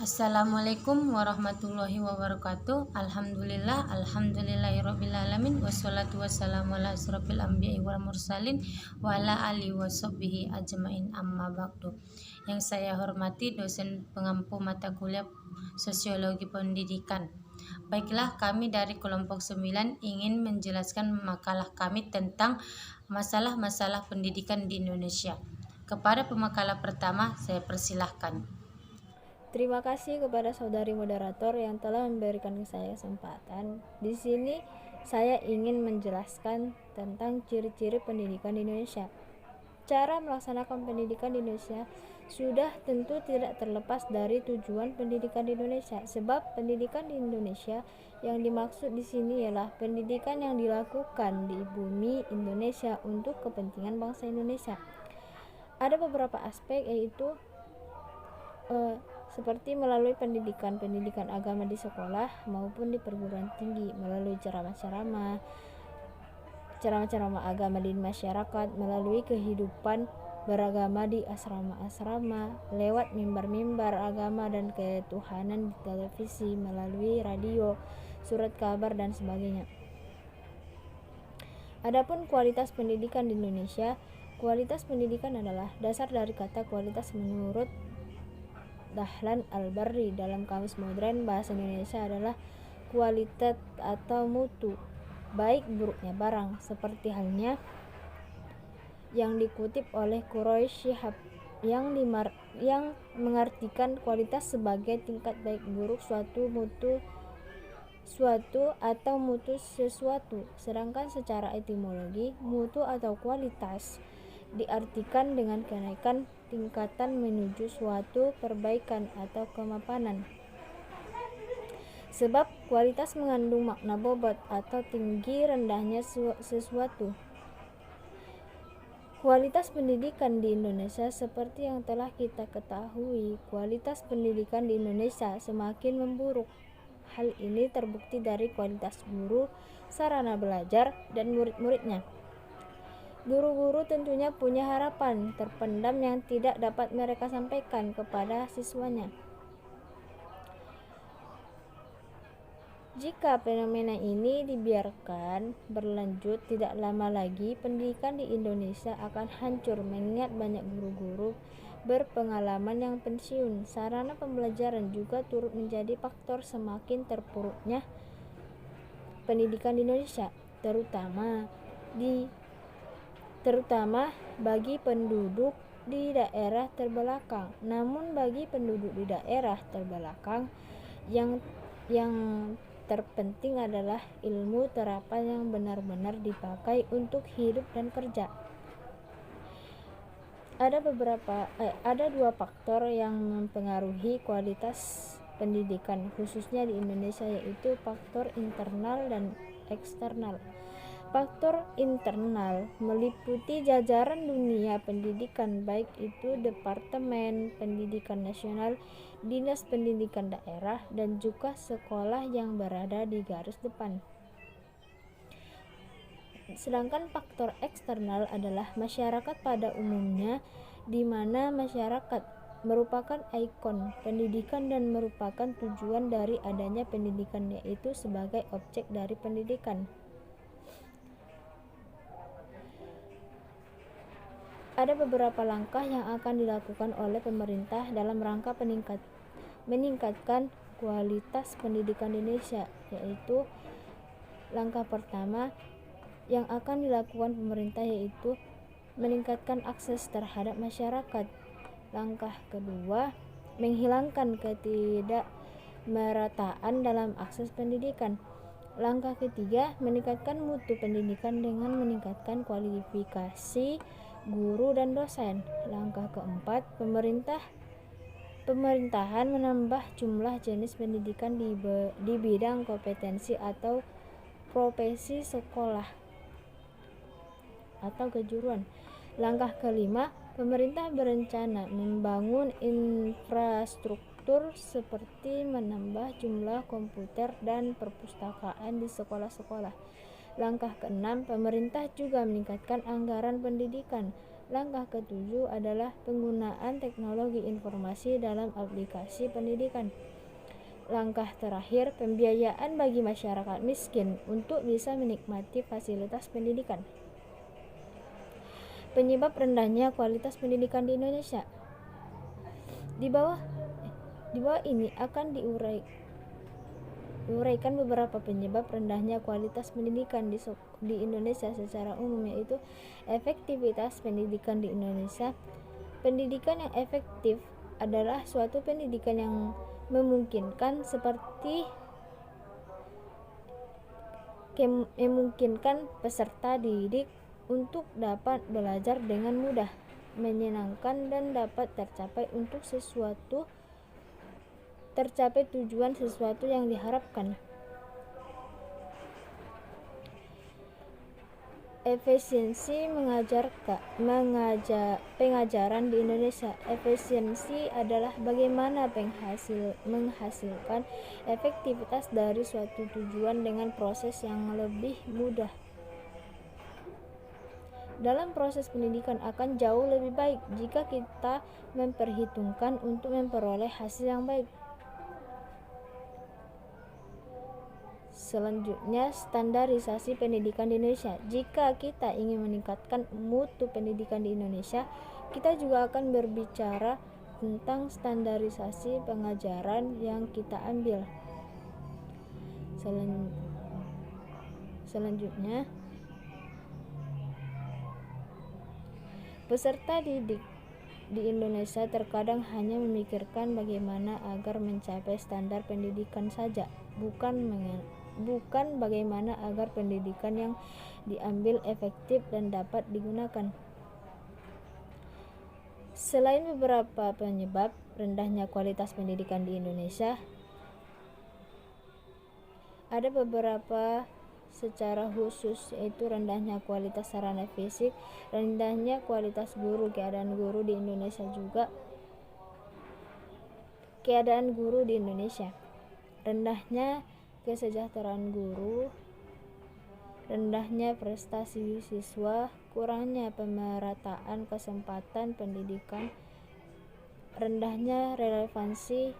Assalamualaikum warahmatullahi wabarakatuh. Alhamdulillahirabbil alamin wassalatu wassalamu ala asrofil anbiya'i wal mursalin wa ala alihi washabbihi ajmain amma ba'du. Yang saya hormati dosen pengampu mata kuliah Sosiologi Pendidikan. Baiklah, kami dari kelompok 9 ingin menjelaskan makalah kami tentang masalah-masalah pendidikan di Indonesia. Kepada pemakalah pertama, saya persilahkan. Terima kasih kepada saudari moderator yang telah memberikan saya kesempatan. Di sini saya ingin menjelaskan tentang ciri-ciri pendidikan di Indonesia. Cara melaksanakan pendidikan di Indonesia sudah tentu tidak terlepas dari tujuan pendidikan di Indonesia, sebab pendidikan di Indonesia yang dimaksud di sini ialah pendidikan yang dilakukan di bumi Indonesia untuk kepentingan bangsa Indonesia. Ada beberapa aspek, yaitu seperti melalui pendidikan agama di sekolah maupun di perguruan tinggi, melalui ceramah-ceramah agama di masyarakat, melalui kehidupan beragama di asrama-asrama, lewat mimbar-mimbar agama dan ketuhanan di televisi, melalui radio, surat kabar, dan sebagainya. Adapun kualitas pendidikan di Indonesia, kualitas pendidikan adalah dasar dari kata kualitas menurut Dahlan Al-Barri. Dalam Kamus Modern Bahasa Indonesia adalah kualitas atau mutu, baik buruknya barang, seperti halnya yang dikutip oleh Quraisy Shihab yang mengartikan kualitas sebagai tingkat baik buruk suatu atau mutu sesuatu. Sedangkan secara etimologi, mutu atau kualitas diartikan dengan kenaikan tingkatan menuju suatu perbaikan atau kemapanan. Sebab kualitas mengandung makna bobot atau tinggi rendahnya sesuatu. Kualitas pendidikan di Indonesia, seperti yang telah kita ketahui, kualitas pendidikan di Indonesia semakin memburuk. Hal ini terbukti dari kualitas guru, sarana belajar, dan murid-muridnya. Guru-guru tentunya punya harapan terpendam yang tidak dapat mereka sampaikan kepada siswanya. Jika fenomena ini dibiarkan berlanjut, tidak lama lagi pendidikan di Indonesia akan hancur, mengingat banyak guru-guru berpengalaman yang pensiun. Sarana pembelajaran juga turut menjadi faktor semakin terpuruknya pendidikan di Indonesia, terutama bagi penduduk di daerah terbelakang. Namun bagi penduduk di daerah terbelakang, yang terpenting adalah ilmu terapan yang benar-benar dipakai untuk hidup dan kerja. Ada dua faktor yang mempengaruhi kualitas pendidikan khususnya di Indonesia, yaitu faktor internal dan eksternal. Faktor internal meliputi jajaran dunia pendidikan, baik itu Departemen Pendidikan Nasional, Dinas Pendidikan Daerah, dan juga sekolah yang berada di garis depan. Sedangkan faktor eksternal adalah masyarakat pada umumnya, di mana masyarakat merupakan ikon pendidikan dan merupakan tujuan dari adanya pendidikan, yaitu sebagai objek dari pendidikan. Ada beberapa langkah yang akan dilakukan oleh pemerintah dalam rangka meningkatkan kualitas pendidikan di Indonesia, yaitu langkah pertama yang akan dilakukan pemerintah yaitu meningkatkan akses terhadap masyarakat. Langkah kedua, menghilangkan ketidakmerataan dalam akses pendidikan. Langkah ketiga, meningkatkan mutu pendidikan dengan meningkatkan kualifikasi guru dan dosen. Langkah keempat, pemerintahan menambah jumlah jenis pendidikan di bidang kompetensi atau profesi sekolah atau kejuruan. Langkah kelima, pemerintah berencana membangun infrastruktur seperti menambah jumlah komputer dan perpustakaan di sekolah-sekolah. Langkah keenam, pemerintah juga meningkatkan anggaran pendidikan. Langkah ketujuh adalah penggunaan teknologi informasi dalam aplikasi pendidikan. Langkah terakhir, pembiayaan bagi masyarakat miskin untuk bisa menikmati fasilitas pendidikan. Penyebab rendahnya kualitas pendidikan di Indonesia. Di bawah ini akan diuraikan beberapa penyebab rendahnya kualitas pendidikan di Indonesia secara umum, yaitu efektivitas pendidikan di Indonesia. Pendidikan yang efektif adalah suatu pendidikan yang memungkinkan peserta didik untuk dapat belajar dengan mudah, menyenangkan, dan dapat tercapai tujuan sesuatu yang diharapkan. Efisiensi pengajaran di Indonesia. Efisiensi adalah bagaimana menghasilkan efektivitas dari suatu tujuan dengan proses yang lebih mudah. Dalam proses pendidikan akan jauh lebih baik jika kita memperhitungkan untuk memperoleh hasil yang baik. Selanjutnya, standarisasi pendidikan di Indonesia. Jika kita ingin meningkatkan mutu pendidikan di Indonesia, kita juga akan berbicara tentang standarisasi pengajaran yang kita ambil. Selanjutnya, peserta didik di Indonesia terkadang hanya memikirkan bagaimana agar mencapai standar pendidikan saja, bukan bagaimana agar pendidikan yang diambil efektif dan dapat digunakan. Selain beberapa penyebab rendahnya kualitas pendidikan di Indonesia, ada beberapa secara khusus, yaitu rendahnya kualitas sarana fisik, rendahnya kualitas guru. Keadaan guru di Indonesia, rendahnya kesejahteraan guru, rendahnya prestasi siswa, kurangnya pemerataan kesempatan pendidikan, rendahnya relevansi,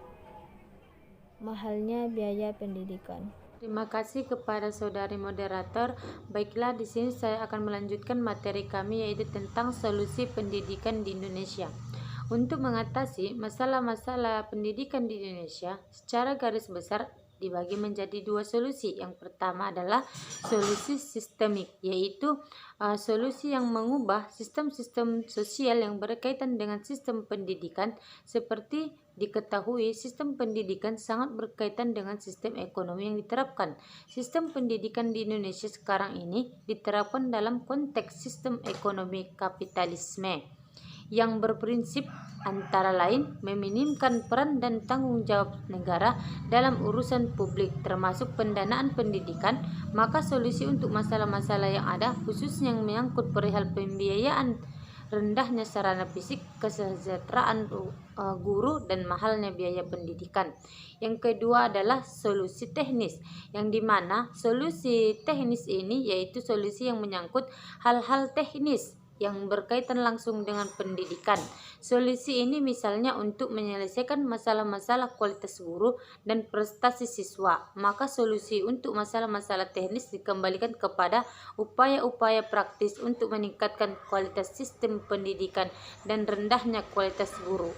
mahalnya biaya pendidikan. Terima kasih kepada saudari moderator. Baiklah, di sini saya akan melanjutkan materi kami, yaitu tentang solusi pendidikan di Indonesia. Untuk mengatasi masalah-masalah pendidikan di Indonesia, secara garis besar dibagi menjadi dua solusi. Yang pertama adalah solusi sistemik, yaitu solusi yang mengubah sistem-sistem sosial yang berkaitan dengan sistem pendidikan. Seperti diketahui, sistem pendidikan sangat berkaitan dengan sistem ekonomi yang diterapkan. Sistem pendidikan di Indonesia sekarang ini diterapkan dalam konteks sistem ekonomi kapitalisme yang berprinsip antara lain meminimkan peran dan tanggung jawab negara dalam urusan publik termasuk pendanaan pendidikan. Maka solusi untuk masalah-masalah yang ada, khususnya yang menyangkut perihal pembiayaan, rendahnya sarana fisik, kesejahteraan guru, dan mahalnya biaya pendidikan. Yang kedua adalah solusi teknis, yang dimana solusi teknis ini yaitu solusi yang menyangkut hal-hal teknis yang berkaitan langsung dengan pendidikan. Solusi ini misalnya untuk menyelesaikan masalah-masalah kualitas guru dan prestasi siswa. Maka solusi untuk masalah-masalah teknis dikembalikan kepada upaya-upaya praktis untuk meningkatkan kualitas sistem pendidikan dan rendahnya kualitas guru.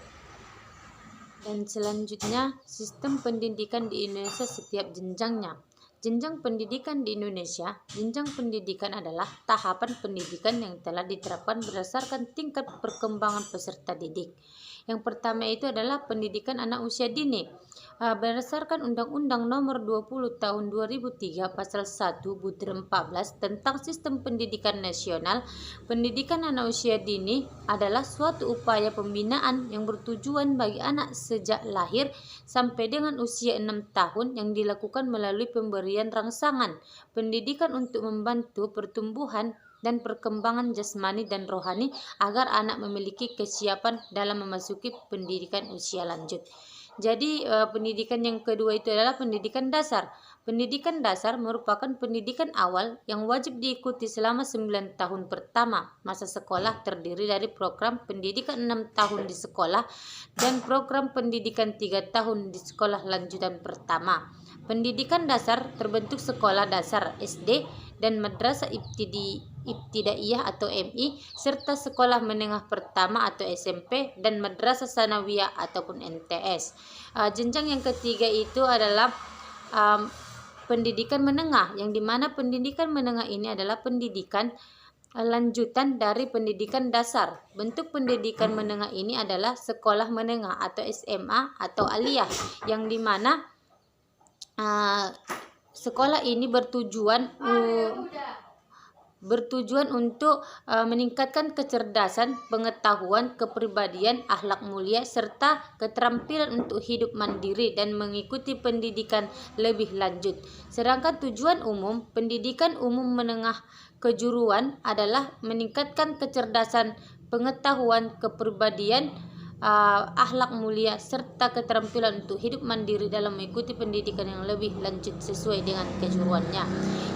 Dan selanjutnya, sistem pendidikan di Indonesia setiap jenjangnya. Jenjang pendidikan di Indonesia. Jenjang pendidikan adalah tahapan pendidikan yang telah diterapkan berdasarkan tingkat perkembangan peserta didik. Yang pertama itu adalah pendidikan anak usia dini. Berdasarkan Undang-Undang Nomor 20 Tahun 2003 Pasal 1 Butir 14 tentang Sistem Pendidikan Nasional, pendidikan anak usia dini adalah suatu upaya pembinaan yang bertujuan bagi anak sejak lahir sampai dengan usia 6 tahun yang dilakukan melalui pemberian rangsangan pendidikan untuk membantu pertumbuhan dan perkembangan jasmani dan rohani agar anak memiliki kesiapan dalam memasuki pendidikan usia lanjut. Jadi pendidikan yang kedua itu adalah pendidikan dasar. Pendidikan dasar merupakan pendidikan awal yang wajib diikuti selama 9 tahun pertama. Masa sekolah terdiri dari program pendidikan 6 tahun di sekolah dan program pendidikan 3 tahun di sekolah lanjutan pertama. Pendidikan dasar terbentuk sekolah dasar SD dan madrasah ibtidaiyah atau MI serta sekolah menengah pertama atau SMP dan madrasah sanawiyah ataupun MTS. Jenjang yang ketiga itu adalah pendidikan menengah, yang dimana pendidikan menengah ini adalah pendidikan lanjutan dari pendidikan dasar. Bentuk pendidikan menengah ini adalah sekolah menengah atau SMA atau aliyah, yang dimana sekolah ini bertujuan untuk meningkatkan kecerdasan, pengetahuan, kepribadian, akhlak mulia, serta keterampilan untuk hidup mandiri dan mengikuti pendidikan lebih lanjut. Sedangkan tujuan umum, pendidikan umum menengah kejuruan adalah meningkatkan kecerdasan, pengetahuan, kepribadian, akhlak mulia, serta keterampilan untuk hidup mandiri dalam mengikuti pendidikan yang lebih lanjut sesuai dengan kejuruannya.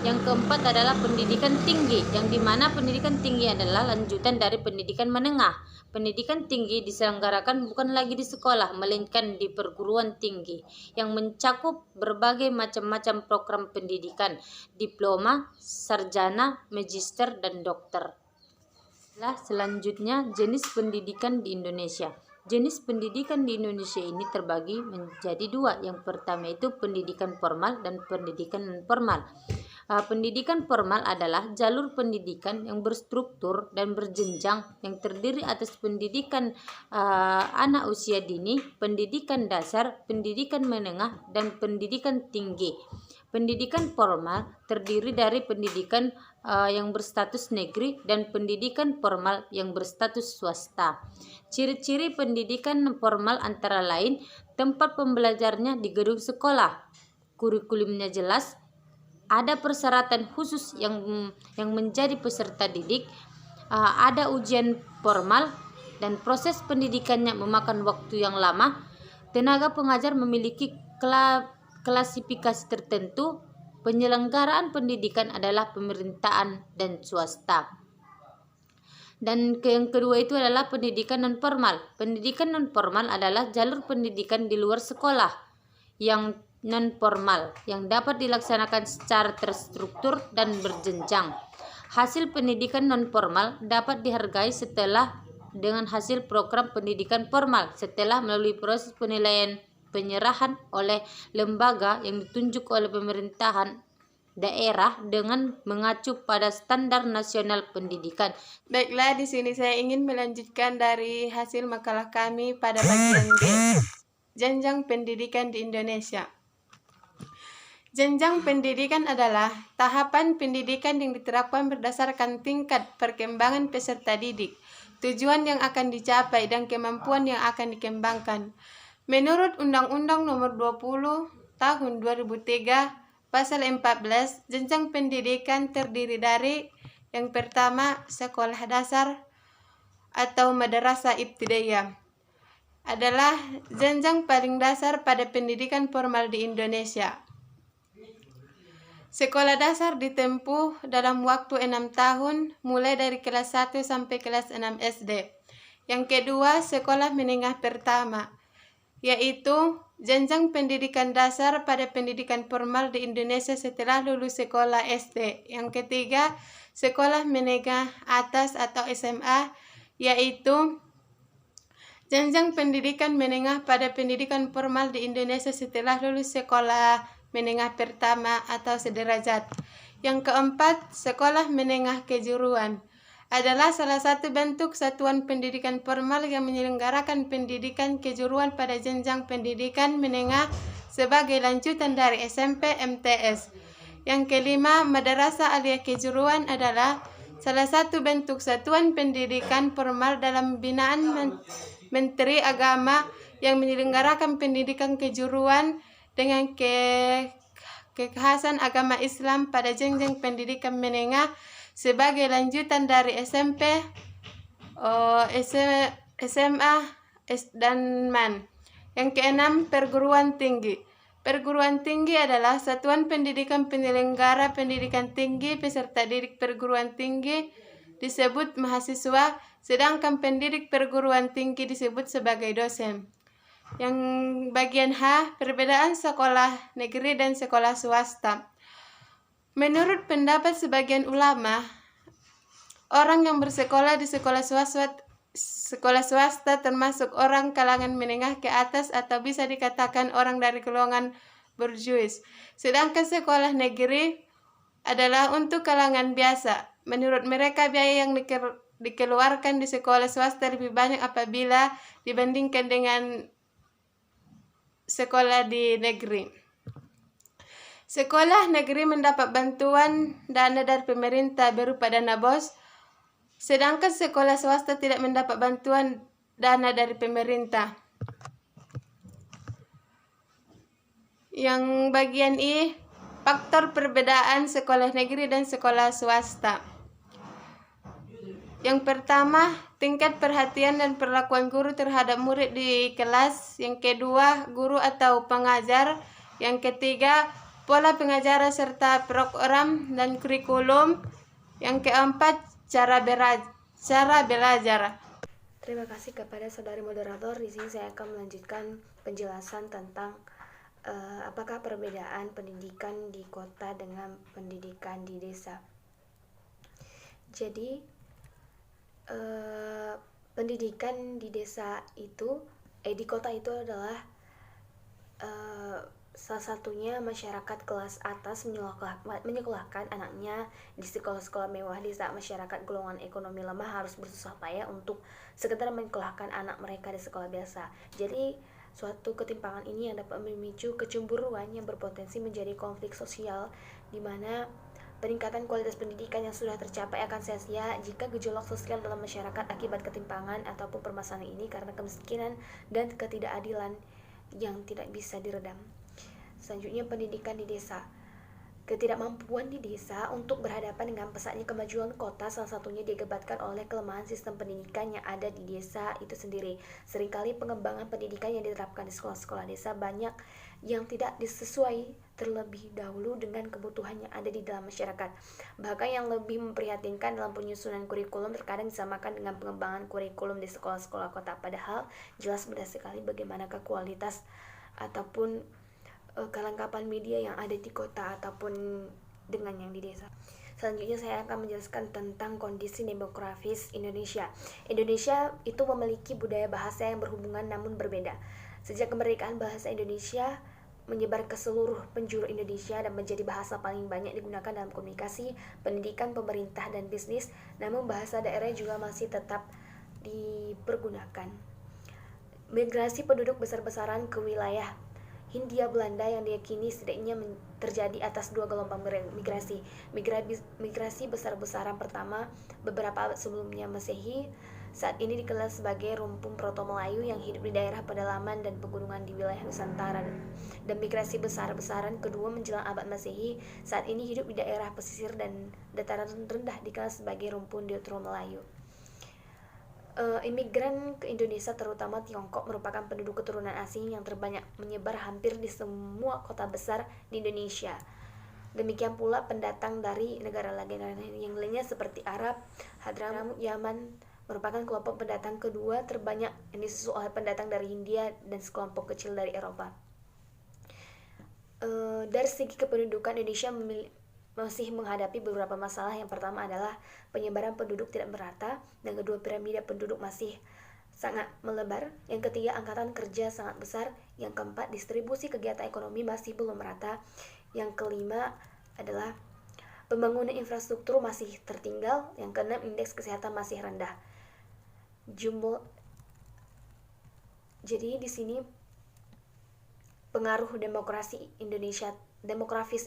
Yang keempat adalah pendidikan tinggi, yang dimana pendidikan tinggi adalah lanjutan dari pendidikan menengah. Pendidikan tinggi diselenggarakan bukan lagi di sekolah, melainkan di perguruan tinggi, yang mencakup berbagai macam-macam program pendidikan, diploma, sarjana, magister, dan dokter. Selanjutnya, jenis pendidikan di Indonesia. Jenis pendidikan di Indonesia ini terbagi menjadi dua. Yang pertama itu pendidikan formal dan pendidikan non formal. Pendidikan formal adalah jalur pendidikan yang berstruktur dan berjenjang yang terdiri atas pendidikan anak usia dini, pendidikan dasar, pendidikan menengah, dan pendidikan tinggi. Pendidikan formal terdiri dari pendidikan yang berstatus negeri dan pendidikan formal yang berstatus swasta. Ciri-ciri pendidikan formal antara lain tempat pembelajarnya di gedung sekolah, kurikulumnya jelas, ada persyaratan khusus yang menjadi peserta didik, ada ujian formal, dan proses pendidikannya memakan waktu yang lama. Tenaga pengajar memiliki klasifikasi tertentu. Penyelenggaraan pendidikan adalah pemerintahan dan swasta. Dan yang kedua itu adalah pendidikan non formal. Pendidikan non formal adalah jalur pendidikan di luar sekolah yang non formal yang dapat dilaksanakan secara terstruktur dan berjenjang. Hasil pendidikan non formal dapat dihargai setelah dengan hasil program pendidikan formal setelah melalui proses penilaian penyerahan oleh lembaga yang ditunjuk oleh pemerintahan daerah dengan mengacu pada standar nasional pendidikan. Baiklah, di sini saya ingin melanjutkan dari hasil makalah kami pada bagian B, jenjang pendidikan di Indonesia. Jenjang pendidikan adalah tahapan pendidikan yang diterapkan berdasarkan tingkat perkembangan peserta didik, tujuan yang akan dicapai, dan kemampuan yang akan dikembangkan. Menurut Undang-Undang Nomor 20 Tahun 2003, Pasal 14, jenjang pendidikan terdiri dari yang pertama, sekolah dasar atau madrasah ibtidaiyah. Adalah jenjang paling dasar pada pendidikan formal di Indonesia. Sekolah dasar ditempuh dalam waktu 6 tahun, mulai dari kelas 1 sampai kelas 6 SD. Yang kedua, sekolah menengah pertama, yaitu jenjang pendidikan dasar pada pendidikan formal di Indonesia setelah lulus sekolah SD. Yang ketiga, sekolah menengah atas atau SMA, yaitu jenjang pendidikan menengah pada pendidikan formal di Indonesia setelah lulus sekolah menengah pertama atau sederajat. Yang keempat, sekolah menengah kejuruan adalah salah satu bentuk satuan pendidikan formal yang menyelenggarakan pendidikan kejuruan pada jenjang pendidikan menengah sebagai lanjutan dari SMP MTS. Yang kelima, madrasah aliyah kejuruan adalah salah satu bentuk satuan pendidikan formal dalam binaan Menteri Agama yang menyelenggarakan pendidikan kejuruan dengan kekhasan agama Islam pada jenjang pendidikan menengah sebagai lanjutan dari SMP, SMA, dan MAN. Yang keenam, perguruan tinggi. Perguruan tinggi adalah satuan pendidikan penyelenggara pendidikan tinggi. Peserta didik perguruan tinggi disebut mahasiswa, sedangkan pendidik perguruan tinggi disebut sebagai dosen. Yang bagian H, perbedaan sekolah negeri dan sekolah swasta. Menurut pendapat sebagian ulama, orang yang bersekolah di sekolah swasta termasuk orang kalangan menengah ke atas atau bisa dikatakan orang dari golongan borjuis. Sedangkan sekolah negeri adalah untuk kalangan biasa. Menurut mereka biaya yang dikeluarkan di sekolah swasta lebih banyak apabila dibandingkan dengan sekolah di negeri. Sekolah negeri mendapat bantuan dana dari pemerintah berupa dana BOS, sedangkan sekolah swasta tidak mendapat bantuan dana dari pemerintah. Yang bagian I, faktor perbedaan sekolah negeri dan sekolah swasta. Yang pertama, tingkat perhatian dan perlakuan guru terhadap murid di kelas. Yang kedua, guru atau pengajar. Yang ketiga, pola pengajaran serta program dan kurikulum. Yang keempat, cara belajar. Terima kasih kepada saudari moderator. Di sini saya akan melanjutkan penjelasan tentang apakah perbedaan pendidikan di kota dengan pendidikan di desa. Jadi pendidikan di desa itu di kota itu adalah salah satunya masyarakat kelas atas menyekolahkan anaknya di sekolah-sekolah mewah di saat masyarakat golongan ekonomi lemah harus bersusah payah untuk sekedar menyekolahkan anak mereka di sekolah biasa. Jadi suatu ketimpangan ini yang dapat memicu kecemburuan yang berpotensi menjadi konflik sosial, di mana peningkatan kualitas pendidikan yang sudah tercapai akan sia-sia jika gejolak sosial dalam masyarakat akibat ketimpangan ataupun permasalahan ini karena kemiskinan dan ketidakadilan yang tidak bisa diredam. Selanjutnya, pendidikan di desa. Ketidakmampuan di desa untuk berhadapan dengan pesatnya kemajuan kota salah satunya diakibatkan oleh kelemahan sistem pendidikan yang ada di desa itu sendiri. Seringkali pengembangan pendidikan yang diterapkan di sekolah-sekolah desa banyak yang tidak disesuai terlebih dahulu dengan kebutuhan yang ada di dalam masyarakat. Bahkan yang lebih memprihatinkan dalam penyusunan kurikulum terkadang disamakan dengan pengembangan kurikulum di sekolah-sekolah kota, padahal jelas mudah sekali bagaimanakah kualitas ataupun kelengkapan media yang ada di kota ataupun dengan yang di desa. Selanjutnya saya akan menjelaskan tentang kondisi demografis Indonesia. Indonesia itu memiliki budaya bahasa yang berhubungan namun berbeda. Sejak kemerdekaan bahasa Indonesia menyebar ke seluruh penjuru Indonesia dan menjadi bahasa paling banyak digunakan dalam komunikasi, pendidikan, pemerintah, dan bisnis. Namun bahasa daerah juga masih tetap dipergunakan. Migrasi penduduk besar-besaran ke wilayah Hindia Belanda yang diyakini setidaknya terjadi atas dua gelombang migrasi. Migrasi besar-besaran pertama beberapa abad sebelumnya Masehi, saat ini dikenal sebagai rumpun Proto-Melayu yang hidup di daerah pedalaman dan pegunungan di wilayah Nusantara, dan migrasi besar-besaran kedua menjelang abad Masehi, saat ini hidup di daerah pesisir dan dataran rendah dikenal sebagai rumpun Deutero-Melayu. Imigran ke Indonesia terutama Tiongkok merupakan penduduk keturunan asing yang terbanyak, menyebar hampir di semua kota besar di Indonesia. Demikian pula pendatang dari negara yang lainnya seperti Arab, Hadramut, Yaman merupakan kelompok pendatang kedua terbanyak yang disusul oleh pendatang dari Hindia dan sekelompok kecil dari Eropa. Dari segi kependudukan, Indonesia masih menghadapi beberapa masalah. Yang pertama adalah penyebaran penduduk tidak merata, yang kedua piramida penduduk masih sangat melebar, yang ketiga angkatan kerja sangat besar, yang keempat distribusi kegiatan ekonomi masih belum merata, yang kelima adalah pembangunan infrastruktur masih tertinggal, yang keenam indeks kesehatan masih rendah. Jadi di sini pengaruh demografis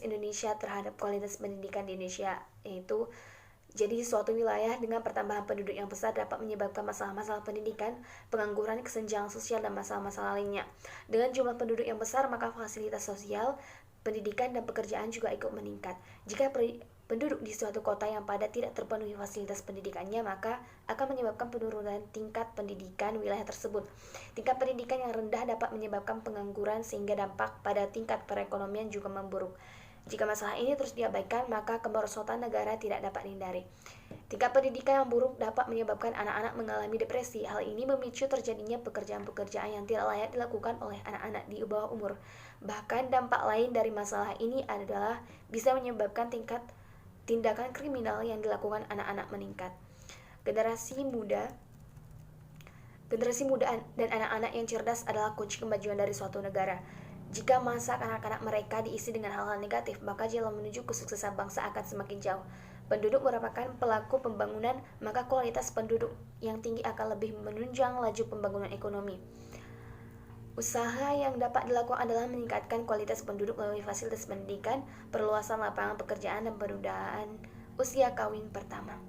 Indonesia terhadap kualitas pendidikan di Indonesia, yaitu jadi suatu wilayah dengan pertambahan penduduk yang besar dapat menyebabkan masalah-masalah pendidikan, pengangguran, kesenjangan sosial, dan masalah-masalah lainnya. Dengan jumlah penduduk yang besar, maka fasilitas sosial, pendidikan, dan pekerjaan juga ikut meningkat. Jika penduduk di suatu kota yang padat tidak terpenuhi fasilitas pendidikannya, maka akan menyebabkan penurunan tingkat pendidikan wilayah tersebut. Tingkat pendidikan yang rendah dapat menyebabkan pengangguran sehingga dampak pada tingkat perekonomian juga memburuk. Jika masalah ini terus diabaikan, maka kemerosotan negara tidak dapat dihindari. Tingkat pendidikan yang buruk dapat menyebabkan anak-anak mengalami depresi. Hal ini memicu terjadinya pekerjaan-pekerjaan yang tidak layak dilakukan oleh anak-anak di bawah umur. Bahkan dampak lain dari masalah ini adalah bisa menyebabkan tingkat tindakan kriminal yang dilakukan anak-anak meningkat. Generasi muda dan anak-anak yang cerdas adalah kunci kemajuan dari suatu negara. Jika masa kanak-kanak mereka diisi dengan hal-hal negatif, maka jalan menuju kesuksesan bangsa akan semakin jauh. Penduduk merupakan pelaku pembangunan, maka kualitas penduduk yang tinggi akan lebih menunjang laju pembangunan ekonomi. Usaha yang dapat dilakukan adalah meningkatkan kualitas penduduk melalui fasilitas pendidikan, perluasan lapangan pekerjaan, dan penundaan usia kawin pertama.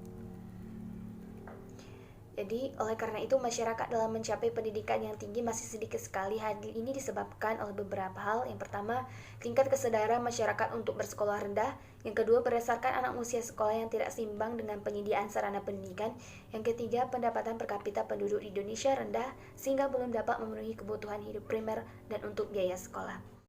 Jadi, oleh karena itu, masyarakat dalam mencapai pendidikan yang tinggi masih sedikit sekali. Hal ini disebabkan oleh beberapa hal. Yang pertama, tingkat kesadaran masyarakat untuk bersekolah rendah. Yang kedua, berdasarkan anak usia sekolah yang tidak seimbang dengan penyediaan sarana pendidikan. Yang ketiga, pendapatan per kapita penduduk di Indonesia rendah, sehingga belum dapat memenuhi kebutuhan hidup primer dan untuk biaya sekolah.